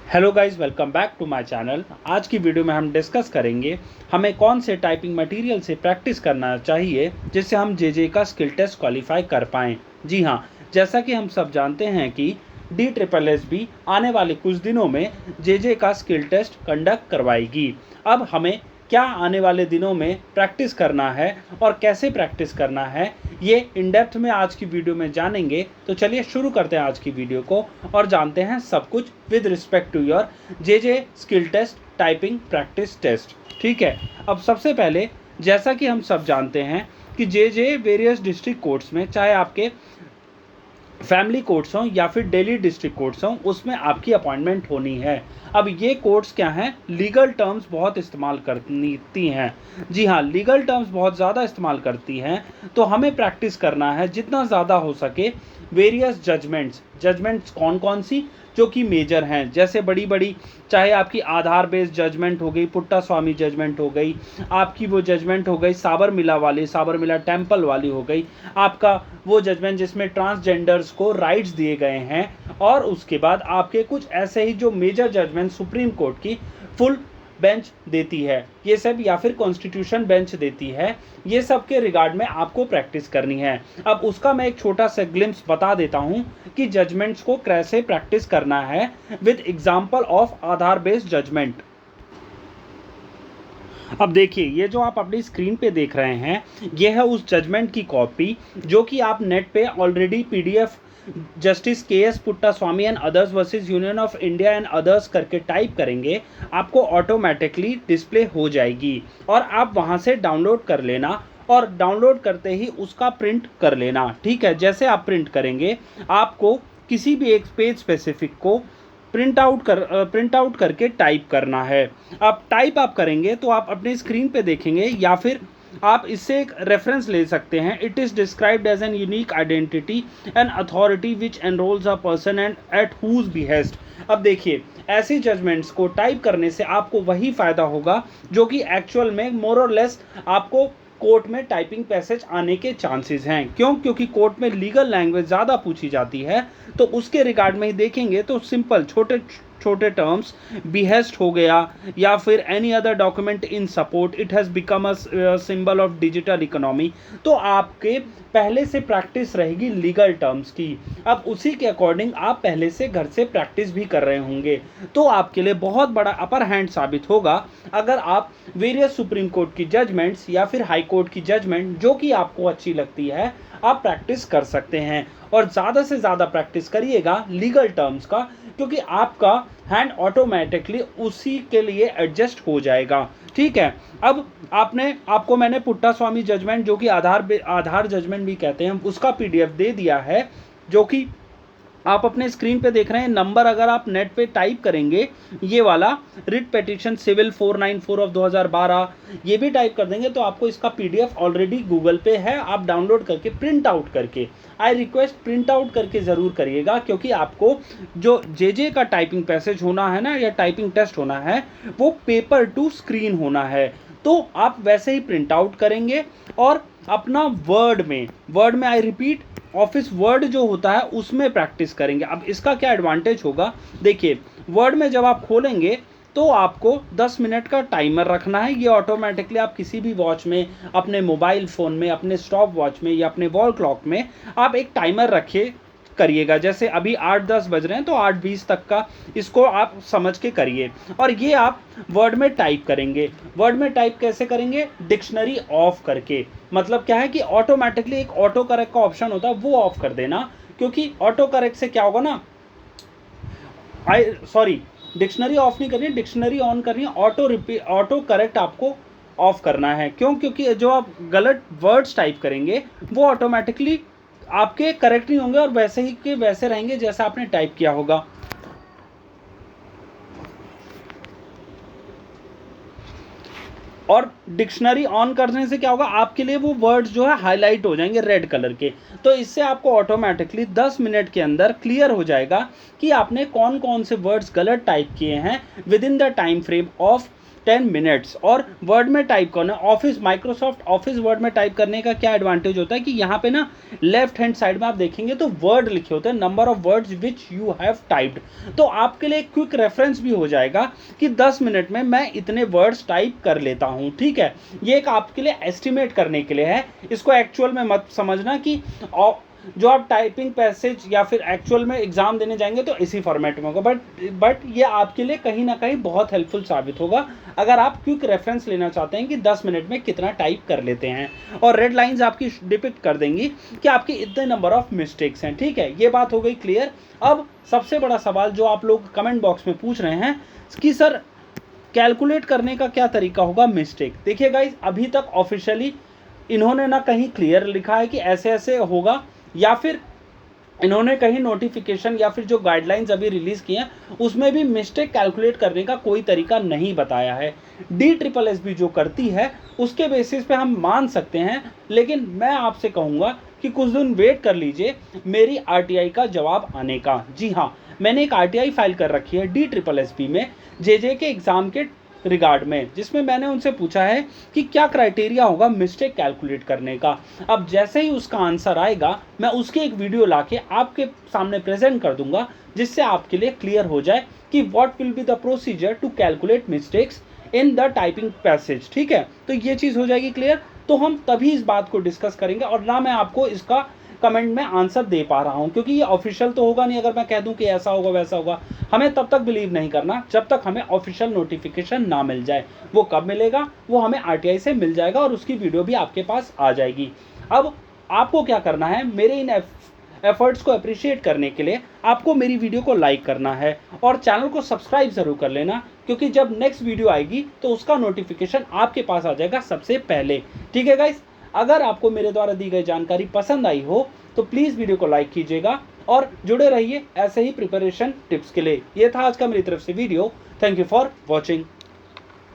Hello guys, welcome back to my channel. आज की video में हम डिस्कस करेंगे हमें कौन से टाइपिंग मटेरियल से प्रैक्टिस करना चाहिए जिससे हम जेजे का स्किल टेस्ट क्वालिफाई कर पाएँ। जी हाँ, जैसा कि हम सब जानते हैं कि DSSB आने वाले कुछ दिनों में जेजे का स्किल टेस्ट कंडक्ट करवाएगी। अब हमें क्या आने वाले दिनों में प्रैक्टिस करना है और कैसे प्रैक्टिस करना है, ये इन डेप्थ में आज की वीडियो में जानेंगे। तो चलिए शुरू करते हैं आज की वीडियो को और जानते हैं सब कुछ with respect to your JJ skill test typing practice test. ठीक है, अब सबसे पहले जैसा कि हम सब जानते हैं कि जेजे वेरियस डिस्ट्रिक्ट कोर्ट्स में, चाहे आपके फैमिली कोर्ट्स हों या फिर डेली डिस्ट्रिक्ट कोर्ट्स हों, उसमें आपकी अपॉइंटमेंट होनी है। अब ये कोर्ट्स क्या हैं, लीगल टर्म्स बहुत इस्तेमाल करती हैं। जी हाँ, लीगल टर्म्स बहुत ज़्यादा इस्तेमाल करती हैं, तो हमें प्रैक्टिस करना है जितना ज़्यादा हो सके वेरियस जजमेंट्स कौन कौन सी जो कि मेजर हैं, जैसे बड़ी बड़ी, चाहे आपकी आधार बेस्ड जजमेंट हो गई, पुट्टा स्वामी जजमेंट हो गई, आपकी वो जजमेंट हो गई साबरमिला टेम्पल वाली हो गई, आपका वो जजमेंट जिसमें ट्रांसजेंडर्स को राइट्स दिए गए हैं, और उसके बाद आपके कुछ ऐसे ही जो मेजर जजमेंट सुप्रीम कोर्ट की फुल बेंच देती है, ये सब, या फिर कॉन्स्टिट्यूशन बेंच देती है, ये सब के रिगार्ड में आपको प्रैक्टिस करनी है। अब उसका मैं एक छोटा सा ग्लिम्स बता देता हूँ कि जजमेंट्स को कैसे प्रैक्टिस करना है with example of Aadhaar based judgement. अब देखिए, ये जो आप अपनी स्क्रीन पे देख रहे हैं, ये है उस जजमेंट की कॉपी जो कि आप नेट पे already PDF justice KS पुट्टा Swami and others versus union of India and others करके टाइप करेंगे, आपको ऑटोमेटिकली डिस्प्ले हो जाएगी और आप वहाँ से डाउनलोड कर लेना, और डाउनलोड करते ही उसका प्रिंट कर लेना। ठीक है, जैसे आप प्रिंट करेंगे, आपको किसी भी एक पेज स्पेसिफिक को प्रिंट आउट करके टाइप करना है। अब टाइप आप करेंगे तो आप अपनी स्क्रीन पे देखेंगे, या फिर आप इससे एक रेफरेंस ले सकते हैं। It is described as an unique identity and authority which enrolls a person and at whose behest. अब देखिए, ऐसी जजमेंट्स को टाइप करने से आपको वही फ़ायदा होगा जो कि एक्चुअल में मोर और लेस आपको कोर्ट में टाइपिंग पैसेज आने के चांसेस हैं। क्यों? क्योंकि कोर्ट में लीगल लैंग्वेज ज़्यादा पूछी जाती है, तो उसके रिगार्ड में ही देखेंगे तो सिंपल छोटे छोटे टर्म्स, बिहेस्ट हो गया, या फिर any other document in support, it has become a symbol of digital economy, तो आपके पहले से प्रैक्टिस रहेगी लीगल टर्म्स की। अब उसी के अकॉर्डिंग आप पहले से घर से प्रैक्टिस भी कर रहे होंगे, तो आपके लिए बहुत बड़ा अपर हैंड साबित होगा अगर आप वेरियस सुप्रीम कोर्ट की जजमेंट्स या फिर हाई कोर्ट की जजमेंट जो कि आपको अच्छी लगती है, आप प्रैक्टिस कर सकते हैं। और ज़्यादा से ज़्यादा प्रैक्टिस करिएगा लीगल टर्म्स का, क्योंकि आपका हैंड ऑटोमेटिकली उसी के लिए एडजस्ट हो जाएगा। ठीक है, अब आपको मैंने पुट्टा स्वामी जजमेंट, जो कि आधार जजमेंट भी कहते हैं, उसका PDF दे दिया है, जो कि आप अपने स्क्रीन पे देख रहे हैं। नंबर अगर आप नेट पे टाइप करेंगे, ये वाला रिट पिटीशन सिविल 494 ऑफ 2012, ये भी टाइप कर देंगे तो आपको इसका PDF ऑलरेडी गूगल पे है, आप डाउनलोड करके प्रिंट आउट करके, आई रिक्वेस्ट प्रिंट आउट करके ज़रूर करिएगा, क्योंकि आपको जो जेजे का टाइपिंग पैसेज होना है ना, या टाइपिंग टेस्ट होना है, वो पेपर टू स्क्रीन होना है। तो आप वैसे ही प्रिंट आउट करेंगे और अपना वर्ड में आई रिपीट, ऑफिस वर्ड जो होता है उसमें प्रैक्टिस करेंगे। अब इसका क्या एडवांटेज होगा, देखिए, वर्ड में जब आप खोलेंगे तो आपको 10 मिनट का टाइमर रखना है। ये ऑटोमेटिकली आप किसी भी वॉच में, अपने मोबाइल फ़ोन में, अपने स्टॉप वॉच में या अपने वॉल क्लॉक में आप एक टाइमर रखे करिएगा। जैसे अभी 8-10 बज रहे हैं तो 8:20 तक का इसको आप समझ के करिए, और ये आप वर्ड में टाइप करेंगे। वर्ड में टाइप कैसे करेंगे? डिक्शनरी ऑफ करके। मतलब क्या है कि ऑटोमेटिकली एक ऑटो करेक्ट का ऑप्शन होता है, वो ऑफ कर देना, क्योंकि ऑटो करेक्ट से क्या होगा ना, डिक्शनरी ऑफ नहीं करनी है, डिक्शनरी ऑन करनी है। ऑटो करेक्ट आपको ऑफ करना है। क्यों? क्योंकि जो आप गलत वर्ड्स टाइप करेंगे वो ऑटोमेटिकली आपके करेक्ट नहीं होंगे और वैसे ही के वैसे रहेंगे जैसा आपने टाइप किया होगा। और डिक्शनरी ऑन करने से क्या होगा, आपके लिए वो वर्ड्स जो है हाईलाइट हो जाएंगे रेड कलर के, तो इससे आपको ऑटोमेटिकली 10 मिनट के अंदर क्लियर हो जाएगा कि आपने कौन कौन से वर्ड्स गलत टाइप किए हैं with in the time frame of 10 minutes. और वर्ड में टाइप करना, ऑफिस माइक्रोसॉफ्ट ऑफिस वर्ड में टाइप करने का क्या एडवांटेज होता है कि यहाँ पे ना लेफ्ट हैंड साइड में आप देखेंगे तो वर्ड लिखे होते हैं, number of words which you have typed. तो आपके लिए क्विक रेफरेंस भी हो जाएगा कि 10 मिनट में मैं इतने वर्ड्स टाइप कर लेता हूँ, ठीक है। ये एक आपके लिए एस्टिमेट करने के लिए है, इसको एक्चुअल में मत समझना कि जो आप टाइपिंग पैसेज या फिर एक्चुअल में एग्जाम देने जाएंगे तो इसी फॉर्मेट में होगा, बट ये आपके लिए कहीं ना कहीं बहुत हेल्पफुल साबित होगा अगर आप क्विक रेफरेंस लेना चाहते हैं कि 10 मिनट में कितना टाइप कर लेते हैं। और रेड लाइंस आपकी डिपिक्ट कर देंगी कि आपके इतने नंबर ऑफ मिस्टेक्स हैं, ठीक है। ये बात हो गई क्लियर। अब सबसे बड़ा सवाल जो आप लोग कमेंट बॉक्स में पूछ रहे हैं कि सर कैलकुलेट करने का क्या तरीका होगा मिस्टेक। देखिए गाइज, अभी तक ऑफिशियली इन्होंने ना कहीं क्लियर लिखा है कि ऐसे ऐसे होगा, या फिर इन्होंने कहीं नोटिफिकेशन या फिर जो गाइडलाइंस अभी रिलीज किए हैं उसमें भी मिस्टेक कैलकुलेट करने का कोई तरीका नहीं बताया है। DSSB जो करती है उसके बेसिस पे हम मान सकते हैं, लेकिन मैं आपसे कहूँगा कि कुछ दिन वेट कर लीजिए मेरी RTI का जवाब आने का। जी हाँ, मैंने एक RTI फाइल कर रखी है DSSB में JJ के एग्ज़ाम के रिगार्ड में, जिसमें मैंने उनसे पूछा है कि क्या क्राइटेरिया होगा मिस्टेक कैलकुलेट करने का। अब जैसे ही उसका आंसर आएगा मैं उसकी एक वीडियो लाके आपके सामने प्रेजेंट कर दूंगा, जिससे आपके लिए क्लियर हो जाए कि what will be the procedure to calculate mistakes in the typing passage, ठीक है। तो ये चीज़ हो जाएगी क्लियर, तो हम तभी इस बात को डिस्कस करेंगे। और ना मैं आपको इसका कमेंट में आंसर दे पा रहा हूं, क्योंकि ये ऑफिशियल तो होगा नहीं। अगर मैं कह दूं कि ऐसा होगा वैसा होगा, हमें तब तक बिलीव नहीं करना जब तक हमें ऑफिशियल नोटिफिकेशन ना मिल जाए। वो कब मिलेगा, वो हमें RTI से मिल जाएगा और उसकी वीडियो भी आपके पास आ जाएगी। अब आपको क्या करना है, मेरे इन एफर्ट्स को अप्रिशिएट करने के लिए आपको मेरी वीडियो को लाइक करना है और चैनल को सब्सक्राइब ज़रूर कर लेना, क्योंकि जब नेक्स्ट वीडियो आएगी तो उसका नोटिफिकेशन आपके पास आ जाएगा सबसे पहले, ठीक है गाइस। अगर आपको मेरे द्वारा दी गई जानकारी पसंद आई हो तो प्लीज़ वीडियो को लाइक कीजिएगा और जुड़े रहिए ऐसे ही प्रिपरेशन टिप्स के लिए। ये था आज का मेरी तरफ से video. Thank you for watching.